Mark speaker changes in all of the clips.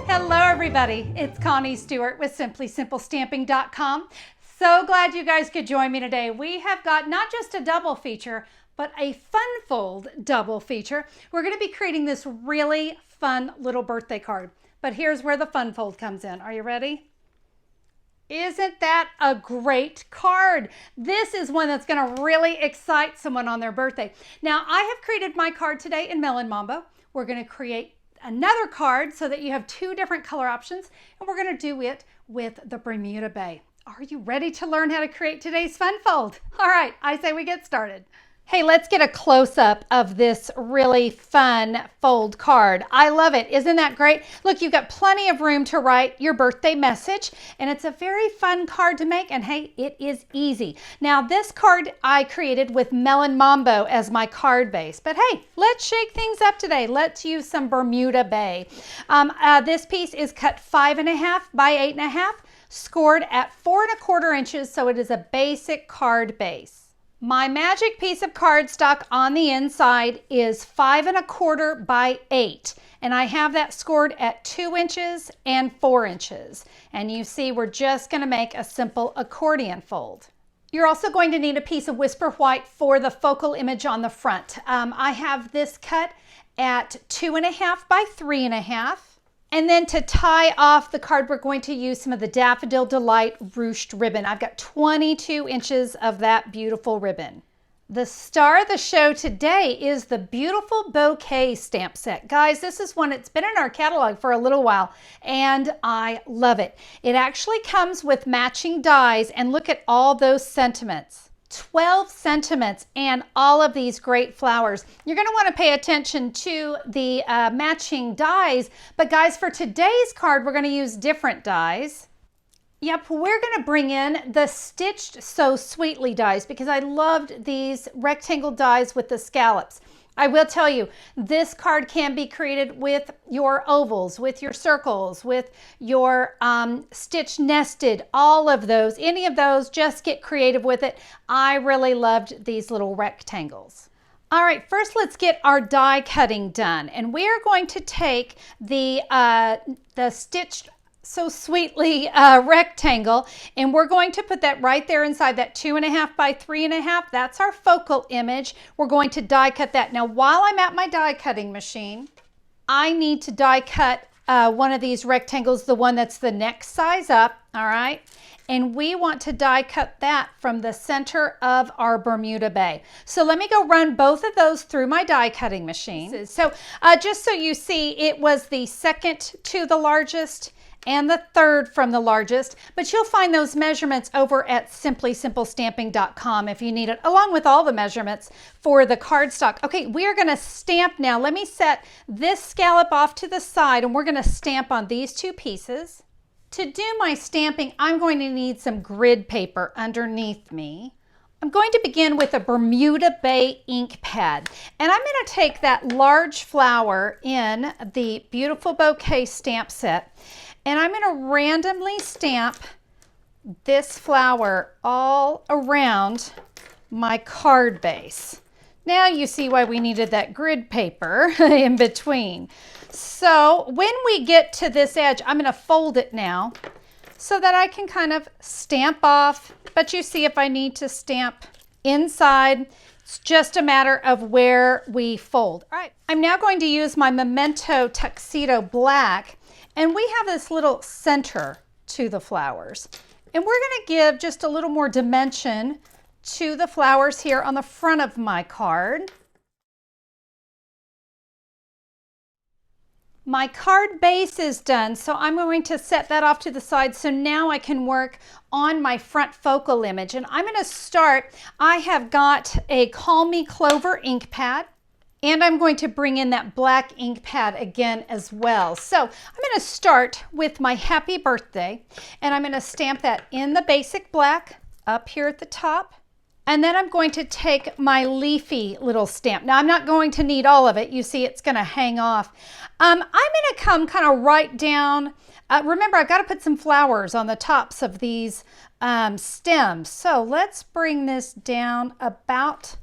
Speaker 1: Hello everybody, it's Connie Stewart with SimplySimpleStamping.com. So glad you guys could join me today. We have got not just a double feature, but a fun fold double feature. We're going to be creating this really fun little birthday card. But here's where the fun fold comes in. Are you ready? Isn't that a great card? This is one that's going to really excite someone on their birthday. Now, I have created my card today in Melon Mambo. We're going to create another card so that you have two different color options, and we're going to do it with the Bermuda Bay. Are you ready to learn how to create today's fun fold? All right, I say we get started. Hey, let's get a close-up of this really fun fold card. I love it. Isn't that great? Look, you've got plenty of room to write your birthday message, and it's a very fun card to make, and hey, it is easy. Now, this card I created with Melon Mambo as my card base, but hey, let's shake things up today. Let's use some Bermuda Bay. This piece is cut 5.5 by 8.5, scored at 4 1/4 inches, so it is a basic card base. My magic piece of cardstock on the inside is 5 1/4 by 8, and I have that scored at 2 inches and 4 inches. And you see, we're just going to make a simple accordion fold. You're also going to need a piece of whisper white for the focal image on the front. I have this cut at 2.5 by 3.5. And then to tie off the card, we're going to use some of the Daffodil Delight ruched ribbon. I've got 22 inches of that beautiful ribbon. The star of the show today is the beautiful bouquet stamp set. Guys, this is one that's been in our catalog for a little while, and I love it. It actually comes with matching dies, and look at all those sentiments. 12 sentiments and all of these great flowers. You're going to want to pay attention to the matching dies, but guys, for today's card, we're going to use different dies. Yep, we're going to bring in the Stitched So Sweetly dies because I loved these rectangle dies with the scallops. I will tell you, this card can be created with your ovals, with your circles, with your stitch nested, all of those, any of those, just get creative with it. I really loved these little rectangles. All right, first let's get our die cutting done. And we are going to take the Stitched So Sweetly rectangle, and we're going to put that right there inside that 2.5 by 3.5. That's our focal image. We're going to die cut that. Now, while I'm at my die cutting machine, I need to die cut one of these rectangles, the one that's the next size up, all right? And we want to die cut that from the center of our Bermuda Bay. So let me go run both of those through my die cutting machine. So just so you see, it was the second to the largest and the third from the largest, but you'll find those measurements over at SimplySimpleStamping.com if you need it, along with all the measurements for the cardstock. Okay, we are going to stamp now. Let me set this scallop off to the side, and we're going to stamp on these two pieces. To do my stamping, I'm going to need some grid paper underneath me. I'm going to begin with a Bermuda Bay ink pad, and I'm going to take that large flower in the beautiful bouquet stamp set, and I'm going to randomly stamp this flower all around my card base. Now you see why we needed that grid paper in between. So when we get to this edge, I'm going to fold it now so that I can kind of stamp off. But you see, if I need to stamp inside, it's just a matter of where we fold. All right, I'm now going to use my Memento Tuxedo Black, and we have this little center to the flowers. And we're going to give just a little more dimension to the flowers here on the front of my card. My card base is done, so I'm going to set that off to the side so now I can work on my front focal image. And I'm going to start, I have got a Call Me Clover ink pad, and I'm going to bring in that black ink pad again as well. So I'm going to start with my Happy Birthday, and I'm going to stamp that in the basic black up here at the top. And then I'm going to take my leafy little stamp. Now I'm not going to need all of it. You see it's going to hang off. I'm going to come kind of right down. Remember, I've got to put some flowers on the tops of these stems. So let's bring this down about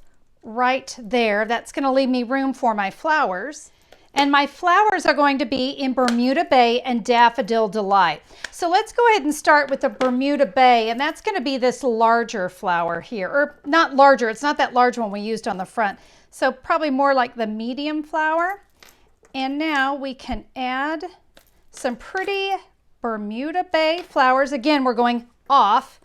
Speaker 1: right there. That's going to leave me room for my flowers. And my flowers are going to be in Bermuda Bay and Daffodil Delight. So let's go ahead and start with the Bermuda Bay, and that's going to be this larger flower here. Or not larger, it's not that large one we used on the front. So probably more like the medium flower. And now we can add some pretty Bermuda Bay flowers. Again, we're going off.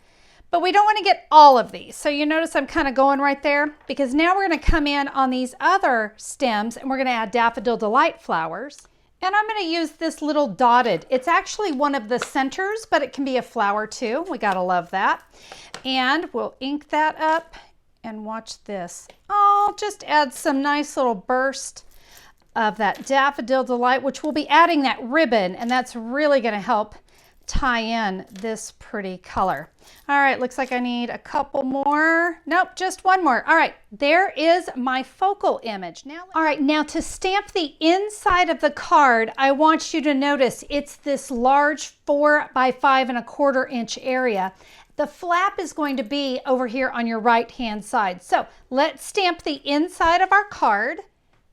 Speaker 1: But we don't want to get all of these. So you notice I'm kind of going right there because now we're going to come in on these other stems and we're going to add Daffodil Delight flowers. And I'm going to use this little dotted. It's actually one of the centers, but it can be a flower too. We got to love that. And we'll ink that up and watch this. I'll just add some nice little burst of that Daffodil Delight, which we'll be adding that ribbon, and that's really going to help tie in this pretty color. All right, looks like I need a couple more. Nope, just one more. All right, there is my focal image. All right, now to stamp the inside of the card, I want you to notice it's this large 4 by 5¼ inch area. The flap is going to be over here on your right-hand side. So let's stamp the inside of our card.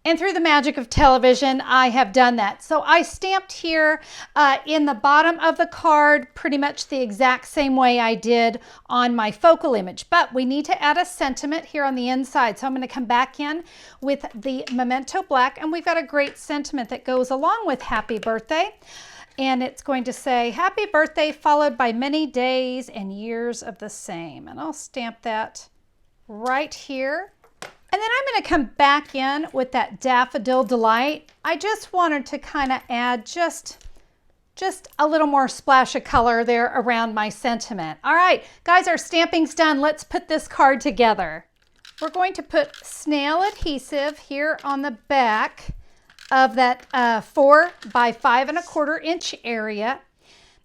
Speaker 1: And through the magic of television, I have done that. So I stamped here in the bottom of the card pretty much the exact same way I did on my focal image. But we need to add a sentiment here on the inside. So I'm going to come back in with the Memento Black. And we've got a great sentiment that goes along with Happy Birthday. And it's going to say, Happy Birthday, followed by many days and years of the same. And I'll stamp that right here. And then I'm going to come back in with that Daffodil Delight. I just wanted to kind of add just a little more splash of color there around my sentiment. All right, guys, our stamping's done. Let's put this card together. We're going to put snail adhesive here on the back of that 4 by 5¼ inch area.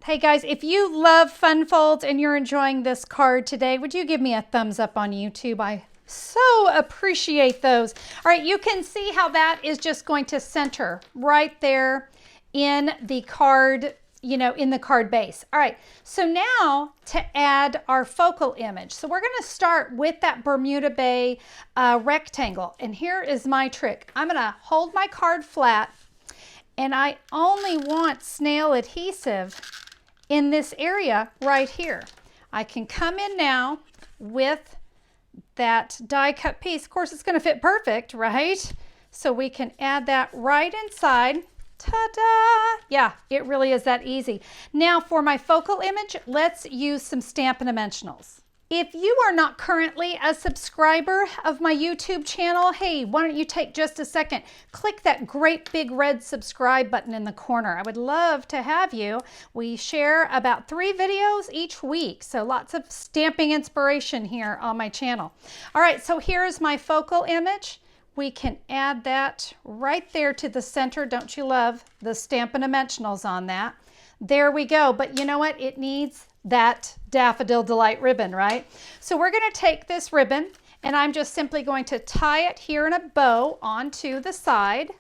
Speaker 1: Hey guys, if you love fun folds and you're enjoying this card today, would you give me a thumbs up on YouTube? I so appreciate those. All right, you can see how that is just going to center right there in the card, you know, in the card base. All right, so now to add our focal image. So we're going to start with that Bermuda Bay rectangle. And here is my trick. I'm going to hold my card flat and I only want snail adhesive in this area right here. I can come in now with that die cut piece. Of course, it's going to fit perfect, right? So we can add that right inside. Ta-da! Yeah, it really is that easy. Now for my focal image, let's use some Stampin' Dimensionals. If you are not currently a subscriber of my YouTube channel, hey, why don't you take just a second, click that great big red subscribe button in the corner. I would love to have you. We share about 3 videos each week, so lots of stamping inspiration here on my channel. All right, so here's my focal image. We can add that right there to the center. Don't you love the Stampin' Dimensionals on that? There we go, but you know what? It needs that Daffodil Delight ribbon, right? So we're going to take this ribbon and I'm just simply going to tie it here in a bow onto the side.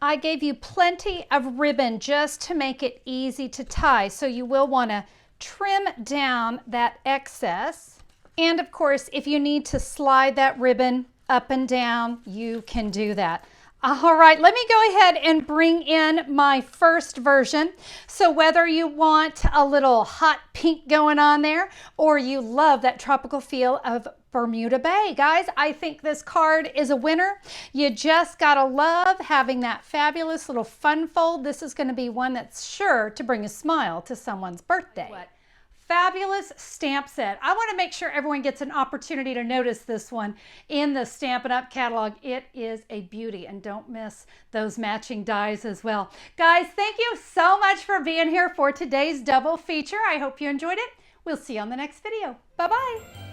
Speaker 1: I gave you plenty of ribbon just to make it easy to tie, so you will want to trim down that excess. And of course, if you need to slide that ribbon up and down, you can do that. All right, let me go ahead and bring in my first version. So whether you want a little hot pink going on there or you love that tropical feel of Bermuda Bay, guys, I think this card is a winner. You just gotta love having that fabulous little fun fold. This is gonna be one that's sure to bring a smile to someone's birthday. Fabulous stamp set. I want to make sure everyone gets an opportunity to notice this one in the Stampin' Up! Catalog. It is a beauty, and don't miss those matching dies as well. Guys, thank you so much for being here for today's double feature. I hope you enjoyed it. We'll see you on the next video. Bye-bye.